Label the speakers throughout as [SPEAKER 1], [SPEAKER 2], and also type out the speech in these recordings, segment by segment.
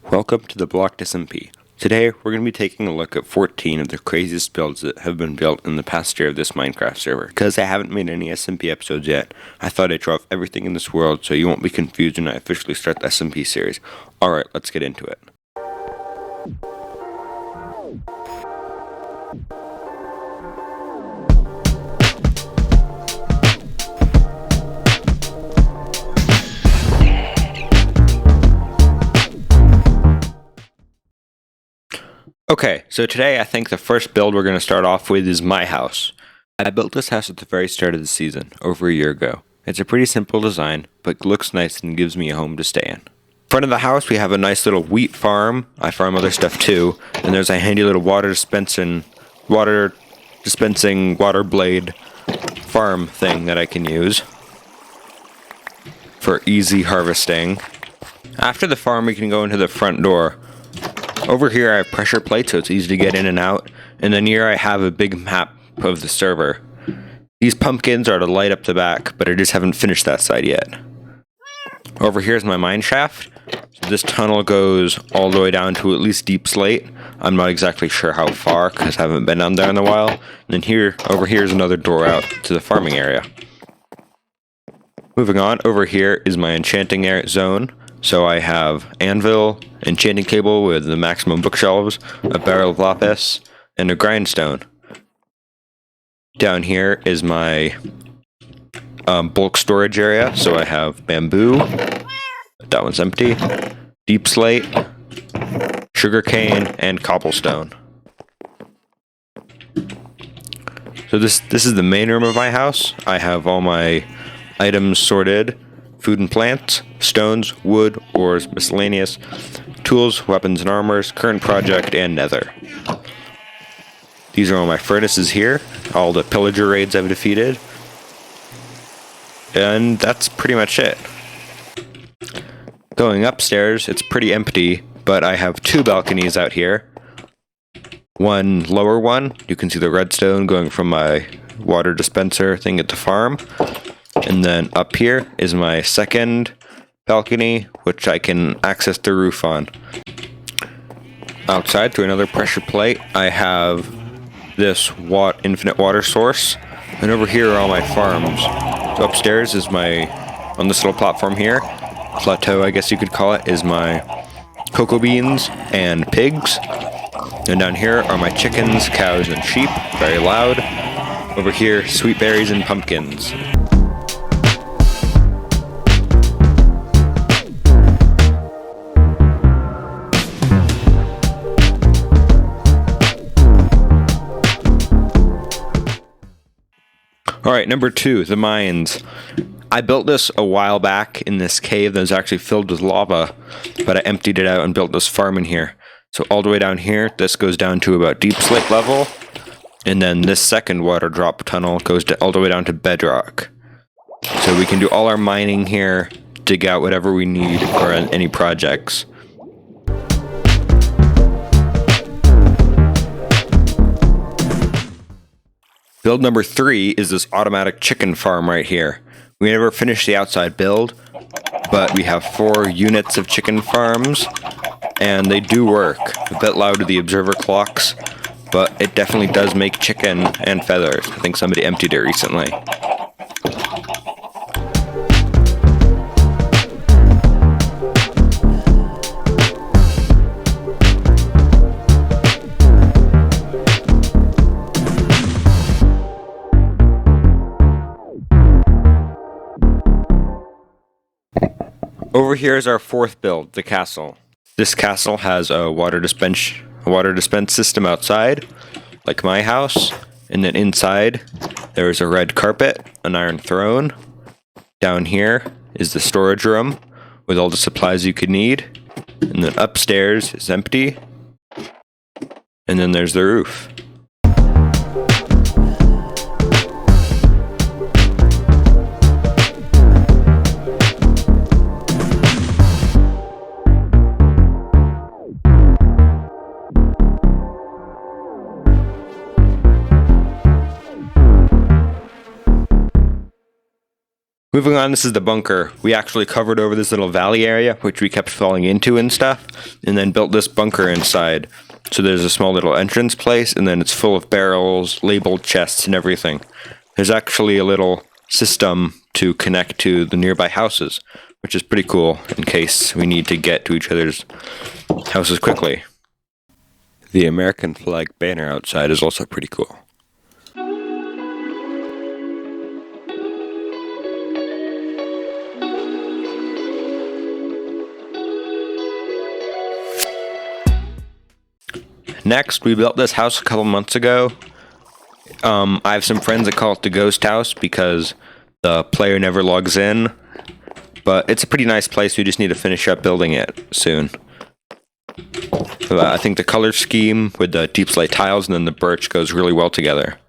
[SPEAKER 1] Welcome to the Blocked SMP. Today, we're going to be taking a look at 14 of the craziest builds that have been built in the past year of this Minecraft server. Because I haven't made any SMP episodes yet, I thought I'd show off everything in this world so you won't be confused when I officially start the SMP series. Alright, let's get into it. Okay, so today I think the first build we're going to start off with is my house. I built this house at the very start of the season, over a year ago. It's a pretty simple design, but looks nice and gives me a home to stay in. In front of the house we have a nice little wheat farm. I farm other stuff too, and there's a handy little water dispensing water blade farm thing that I can use for easy harvesting. After the farm we can go into the front door. Over here I have pressure plates so it's easy to get in and out, and then here I have a big map of the server. These pumpkins are to light up the back, but I just haven't finished that side yet. Over here is my mine shaft. So this tunnel goes all the way down to at least deep slate. I'm not exactly sure how far because I haven't been down there in a while. And then over here is another door out to the farming area. Moving on, over here is my enchanting zone. So I have anvil, enchanting table with the maximum bookshelves, a barrel of lapis, and a grindstone. Down here is my bulk storage area. So I have bamboo, that one's empty, deep slate, sugarcane, and cobblestone. So this is the main room of my house. I have all my items sorted. Food and plants, stones, wood, ores, miscellaneous, tools, weapons and armors, current project, and nether. These are all my furnaces here, all the pillager raids I've defeated. And that's pretty much it. Going upstairs, it's pretty empty, but I have two balconies out here. One lower one, you can see the redstone going from my water dispenser thing at the farm. And then up here is my second balcony, which I can access the roof on. Outside, through another pressure plate, I have this infinite water source. And over here are all my farms. So upstairs is on this little platform here, plateau I guess you could call it, is my cocoa beans and pigs. And down here are my chickens, cows, and sheep, very loud. Over here, sweet berries and pumpkins. Alright, number 2, the mines. I built this a while back in this cave that was actually filled with lava, but I emptied it out and built this farm in here. So all the way down here, this goes down to about deep slate level, and then this second water drop tunnel goes all the way down to bedrock. So we can do all our mining here, dig out whatever we need for any projects. Build number 3 is this automatic chicken farm right here. We never finished the outside build, but we have 4 units of chicken farms, and they do work. A bit loud to the observer clocks, but it definitely does make chicken and feathers. I think somebody emptied it recently. Over here is our 4th build, the castle. This castle has a water dispense system outside, like my house, and then inside there is a red carpet, an iron throne. Down here is the storage room with all the supplies you could need, and then upstairs is empty, and then there's the roof. Moving on, this is the bunker. We actually covered over this little valley area, which we kept falling into and stuff, and then built this bunker inside. So there's a small little entrance place, and then it's full of barrels, labeled chests, and everything. There's actually a little system to connect to the nearby houses, which is pretty cool in case we need to get to each other's houses quickly. The American flag banner outside is also pretty cool. Next, we built this house a couple months ago. I have some friends that call it the ghost house because the player never logs in. But it's a pretty nice place. We just need to finish up building it soon. I think the color scheme with the deep slate tiles and then the birch goes really well together.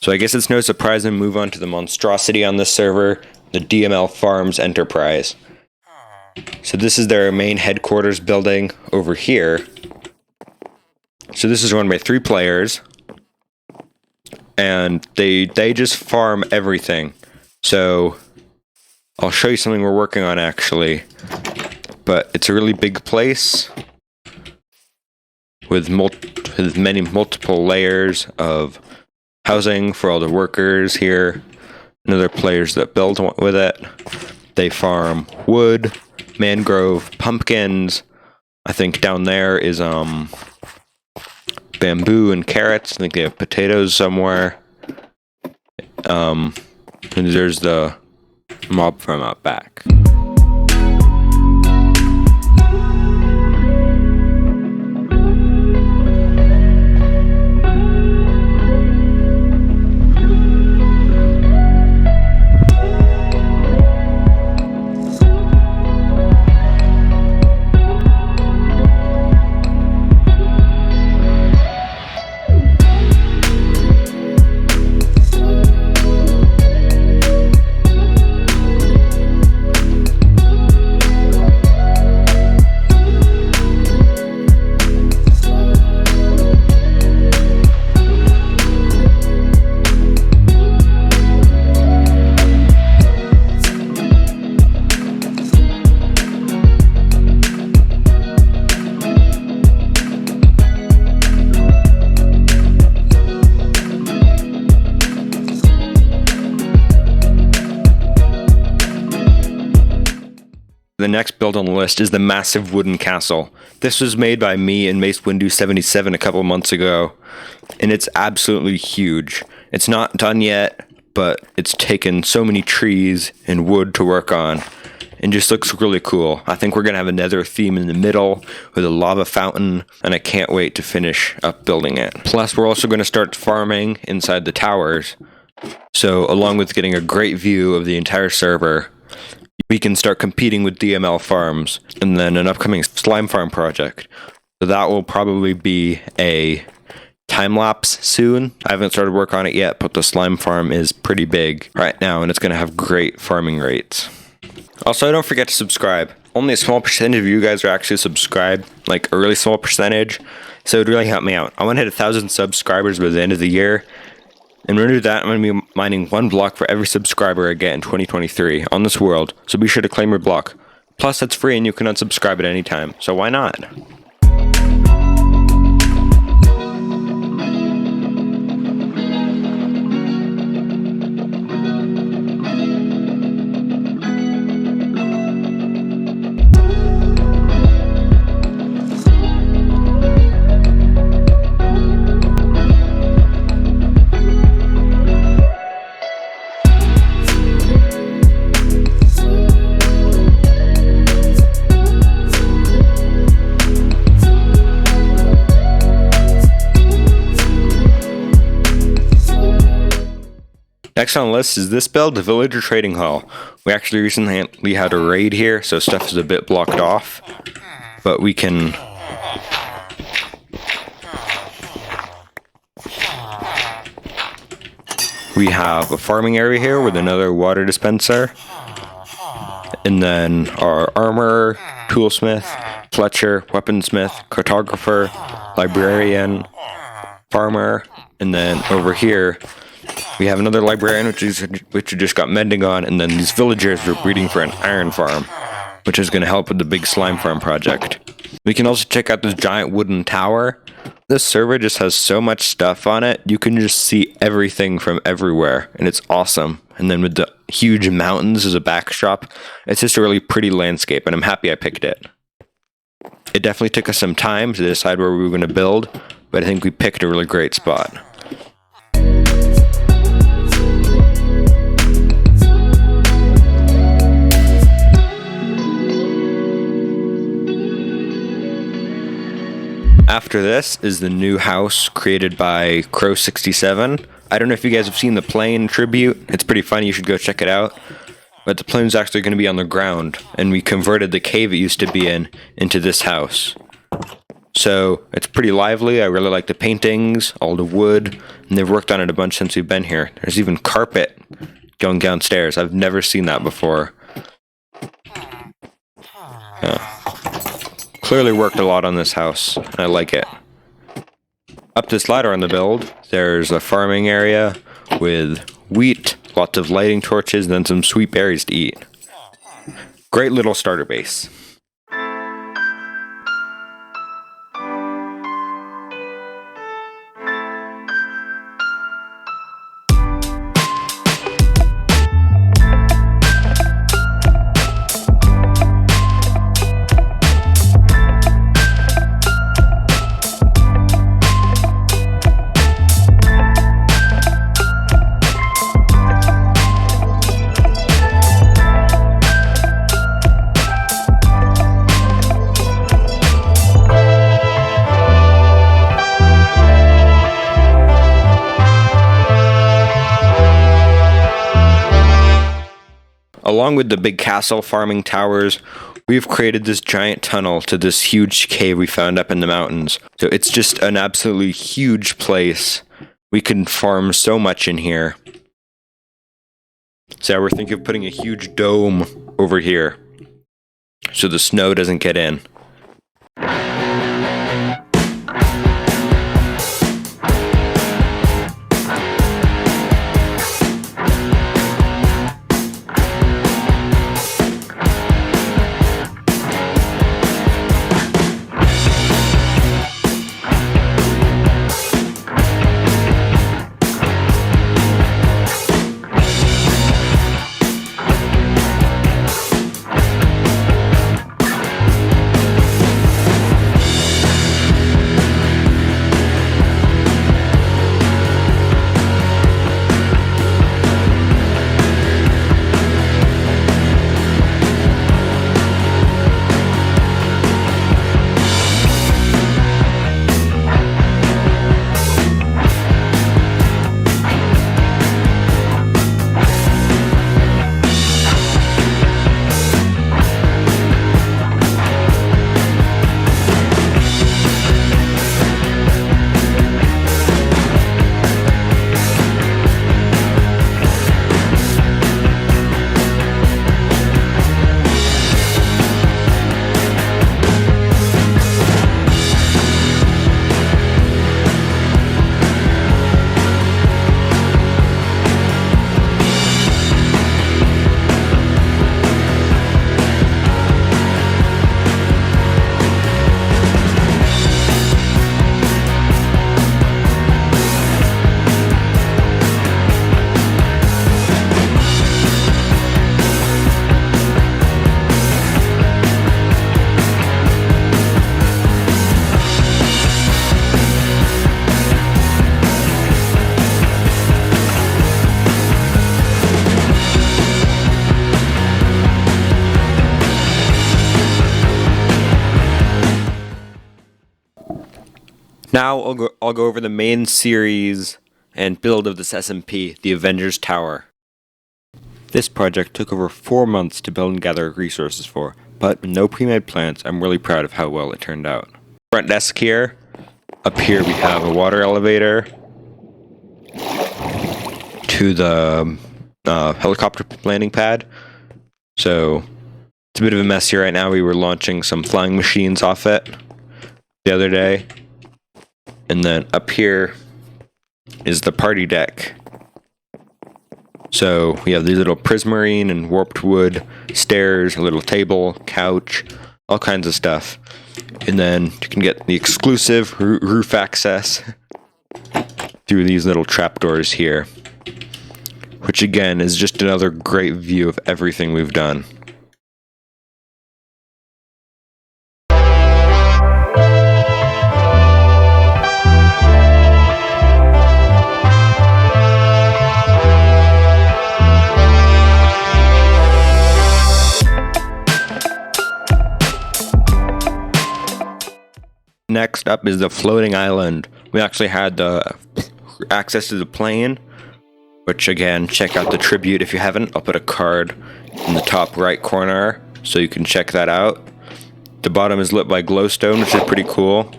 [SPEAKER 1] So I guess it's no surprise to move on to the monstrosity on this server, the DML Farms Enterprise. So this is their main headquarters building over here. So this is run by 3 players. And they just farm everything. So I'll show you something we're working on actually. But it's a really big place with multiple layers of housing for all the workers here and other players that build with it. They farm wood, mangrove, pumpkins. I think down there is bamboo and carrots. I think they have potatoes somewhere. And there's the mob farm out back. The next build on the list is the massive wooden castle. This was made by me and MaceWindu77 a couple months ago, and it's absolutely huge. It's not done yet, but it's taken so many trees and wood to work on, and just looks really cool. I think we're going to have a nether theme in the middle with a lava fountain, and I can't wait to finish up building it. Plus, we're also going to start farming inside the towers, so along with getting a great view of the entire server, we can start competing with DML Farms, and then an upcoming slime farm project. So that will probably be a time-lapse soon. I haven't started work on it yet, but the slime farm is pretty big right now, and it's going to have great farming rates. Also, don't forget to subscribe. Only a small percentage of you guys are actually subscribed, like a really small percentage, so it would really help me out. I want to hit 1,000 subscribers by the end of the year. And when I do that, I'm going to be mining 1 block for every subscriber I get in 2023 on this world, so be sure to claim your block. Plus, it's free and you can unsubscribe at any time, so why not? Next on the list is this build, the Villager Trading Hall. We actually recently had a raid here, so stuff is a bit blocked off. But we can... We have a farming area here with another water dispenser. And then our armorer, toolsmith, fletcher, weaponsmith, cartographer, librarian, farmer, and then over here we have another librarian which just got mending on, and then these villagers are breeding for an iron farm, which is going to help with the big slime farm project. We can also check out this giant wooden tower. This server just has so much stuff on it, you can just see everything from everywhere, and it's awesome. And then with the huge mountains as a backdrop, it's just a really pretty landscape, and I'm happy I picked it. It definitely took us some time to decide where we were going to build, but I think we picked a really great spot. After this is the new house created by Crow67. I don't know if you guys have seen the plane tribute. It's pretty funny, you should go check it out. But the plane's actually going to be on the ground, and we converted the cave it used to be in into this house. So it's pretty lively. I really like the paintings, all the wood, and they've worked on it a bunch since we've been here. There's even carpet going downstairs. I've never seen that before. Clearly worked a lot on this house, and I like it. Up this ladder on the build, there's a farming area with wheat, lots of lighting torches, and then some sweet berries to eat. Great little starter base. Along with the big castle farming towers, we've created this giant tunnel to this huge cave we found up in the mountains. So it's just an absolutely huge place. We can farm so much in here. So we're thinking of putting a huge dome over here so the snow doesn't get in. Now I'll go over the main series and build of this SMP, the Avengers Tower. This project took over 4 months to build and gather resources for, but with no pre-made plans, I'm really proud of how well it turned out. Front desk here. Up here we have a water elevator to the helicopter landing pad. So it's a bit of a mess here right now. We were launching some flying machines off it the other day. And then up here is the party deck. So we have these little prismarine and warped wood stairs, a little table, couch, all kinds of stuff. And then you can get the exclusive roof access through these little trapdoors here, which again is just another great view of everything we've done. Next up is the floating island. We actually had the access to the plane, which again, check out the tribute if you haven't. I'll put a card in the top right corner so you can check that out. The bottom is lit by glowstone, which is pretty cool.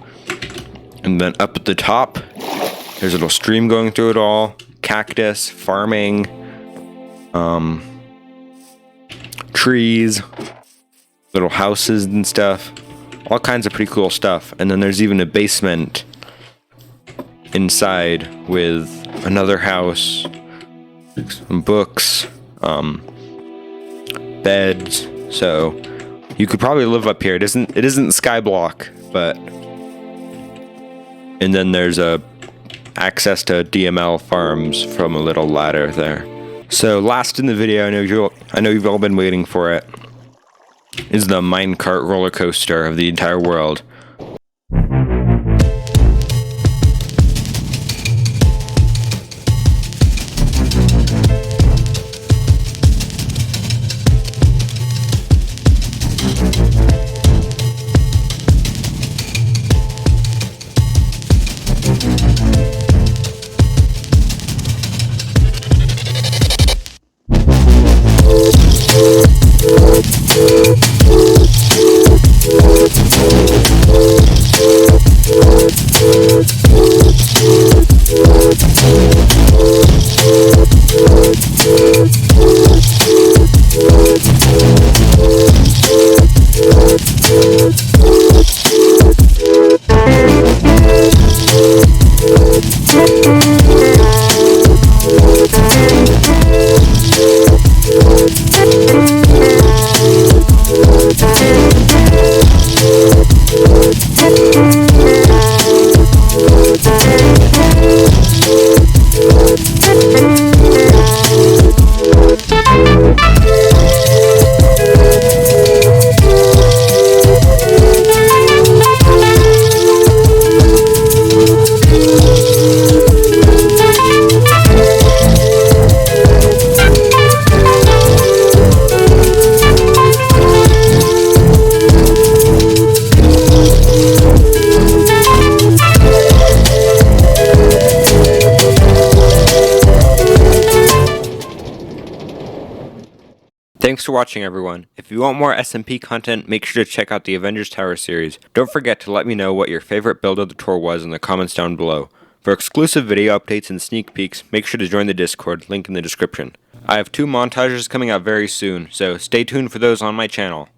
[SPEAKER 1] And then up at the top, there's a little stream going through it all. Cactus, farming, trees, little houses and stuff. All kinds of pretty cool stuff. And then there's even a basement inside with another house, some books, beds. So you could probably live up here. It isn't skyblock, but and then there's a access to DML Farms from a little ladder there. So last in the video, I know you've all been waiting for it, is the minecart roller coaster of the entire world. Thanks for watching, everyone. If you want more SMP content, make sure to check out the Avengers Tower series. Don't forget to let me know what your favorite build of the tour was in the comments down below. For exclusive video updates and sneak peeks, make sure to join the Discord, link in the description. I have 2 montages coming out very soon, so stay tuned for those on my channel.